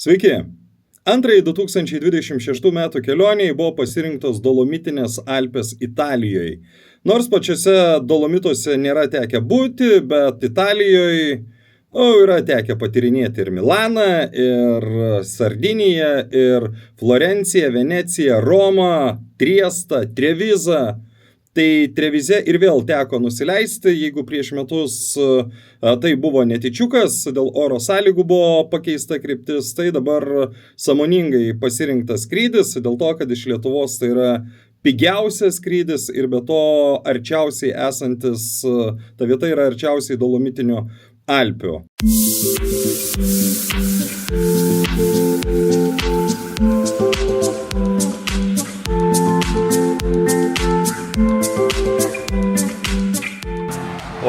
Sveiki! Antrajai 2026 metų kelioniai buvo pasirinktos Dolomitinės Alpės Italijoje. Nors pačiose Dolomituose nėra tekę būti, bet Italijoje yra tekę patyrinėti ir Milaną, ir Sardiniją, ir Florenciją, Veneciją, Romą, Triestą, Trevizą. Tai Trevize ir vėl teko nusileisti, jeigu prieš metus tai buvo netyčiukas, dėl oro sąlygų buvo pakeista kryptis, tai dabar sąmoningai pasirinktas skrydis, dėl to, kad iš Lietuvos tai yra pigiausias skrydis ir be to arčiausiai esantis, ta vieta yra arčiausiai Dolomitinių Alpių.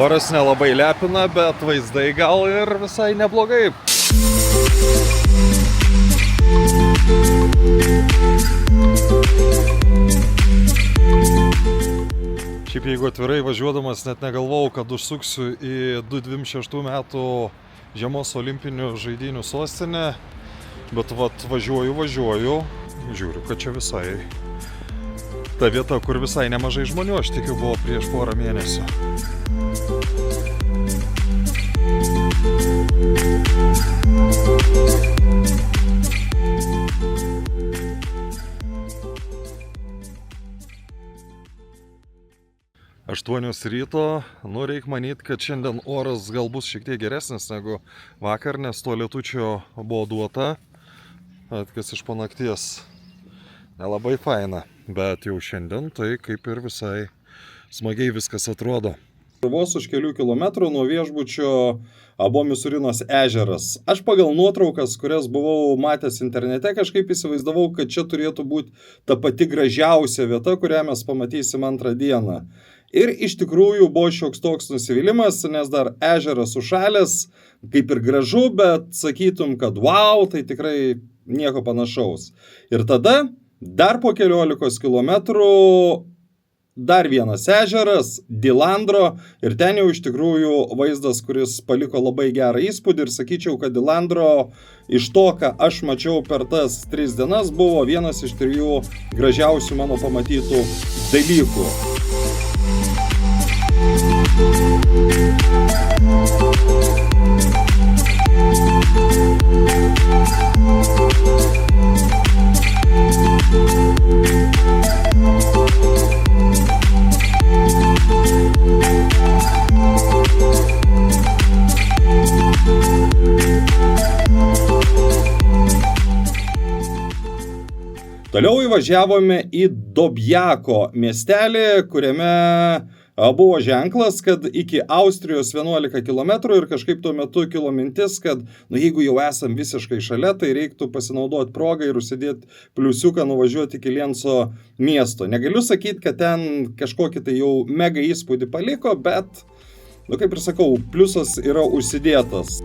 Oras nelabai lepina, bet vaizdai gal ir visai neblogai. Šiaip jeigu atvirai važiuodamas net negalvojau, kad užsuksiu į 2026 metų žiemos olimpinių žaidynių sostinę, bet važiuoju, žiūriu, kad čia visai ta vieta, kur visai nemažai žmonių, aš tikiu, buvo prieš porą mėnesių. Aštuonios ryto, reik manyt, kad šiandien oras gal bus šiek tiek geresnis negu vakar, nes to lietučio buvo duota, kas iš panakties nelabai faina, bet jau šiandien tai kaip ir visai smagiai viskas atrodo. Vos už kelių kilometrų nuo viešbučio buvo Misurinos ežeras. Aš pagal nuotraukas, kurias buvau matęs internete, kažkaip įsivaizdavau, kad čia turėtų būti ta pati gražiausia vieta, kurią mes pamatysim antrą dieną. Ir iš tikrųjų buvo šioks toks nusivylimas, nes dar ežeras užšalęs, kaip ir gražu, bet sakytum, kad wow, tai tikrai nieko panašaus. Ir tada dar po 15 kilometrų dar vienas ežeras, Dilandro, ir ten jau iš tikrųjų vaizdas, kuris paliko labai gerą įspūdį ir sakyčiau, kad Dilandro iš to, ką aš mačiau per tas 3 dienas, buvo vienas iš 3 gražiausių mano pamatytų dalykų. Toliau įvažiavome į Dobjako miestelį, kuriame buvo ženklas, kad iki Austrijos 11 km ir kažkaip tuo metu kilo mintis, kad jeigu jau esam visiškai šalia, tai reiktų pasinaudoti progą ir užsidėti pliusiuką, nuvažiuoti iki Lienco miesto. Negaliu sakyti, kad ten kažkokį tai jau mega įspūdį paliko, bet, kaip ir sakau, pliusas yra užsidėtas.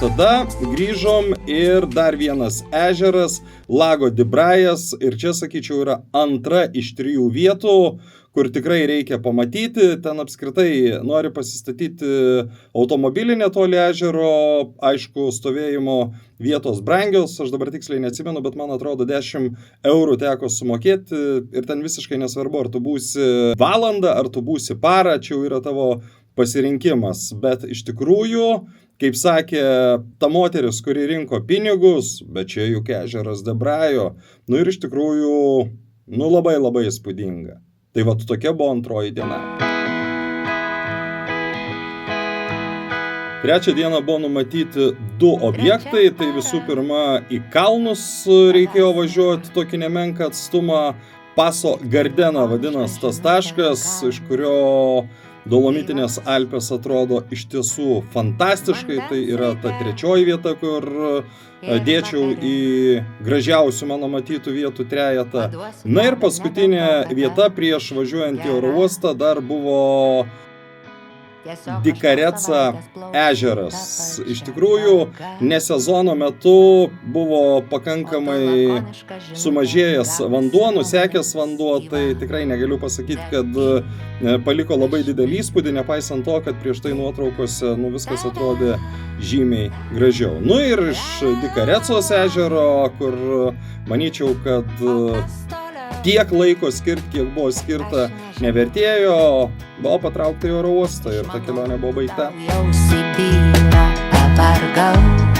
Tada grįžom ir dar vienas ežeras, Lago di Brajas, ir čia, sakyčiau, yra antra iš 3 vietų, kur tikrai reikia pamatyti. Ten apskritai nori pasistatyti automobilį netoli ežero, aišku, stovėjimo vietos brangios, aš dabar tiksliai neatsimenu, bet man atrodo 10 eurų teko sumokėti ir ten visiškai nesvarbu, ar tu būsi valandą, ar tu būsi parą, čia jau yra tavo pasirinkimas, bet iš tikrųjų, kaip sakė ta moteris, kuri rinko pinigus, bet čia juk ežeras di Brajo, ir iš tikrųjų, labai labai įspūdinga. Tai tokia buvo antroji diena. Trečią dieną buvo numatyti 2 objektai, tai visų pirma į kalnus reikėjo važiuoti tokį nemenką atstumą, Paso Gardena vadinas tas taškas, iš kurio Dolomitinės Alpės atrodo iš tiesų fantastiškai. Tai yra ta 3 vieta, kur dėčiau į gražiausių mano matytų vietų trejetą. Na ir paskutinė vieta prieš važiuojant į oro uostą dar buvo Dikareca ežeras. Iš tikrųjų, ne sezono metu buvo pakankamai sumažėjęs vanduo, nusekęs vanduo, tai tikrai negaliu pasakyti, kad paliko labai didelį įspūdį, nepaisant to, kad prieš tai nuotraukose viskas atrodė žymiai gražiau. Ir iš Dikarecos ežero, kur manyčiau, kad tiek laiko skirti, kiek buvo skirta, nevertėjo, buvo patraukta į oro uostą ir ta kelionė buvo baigta. Jau Sibirą pavargau.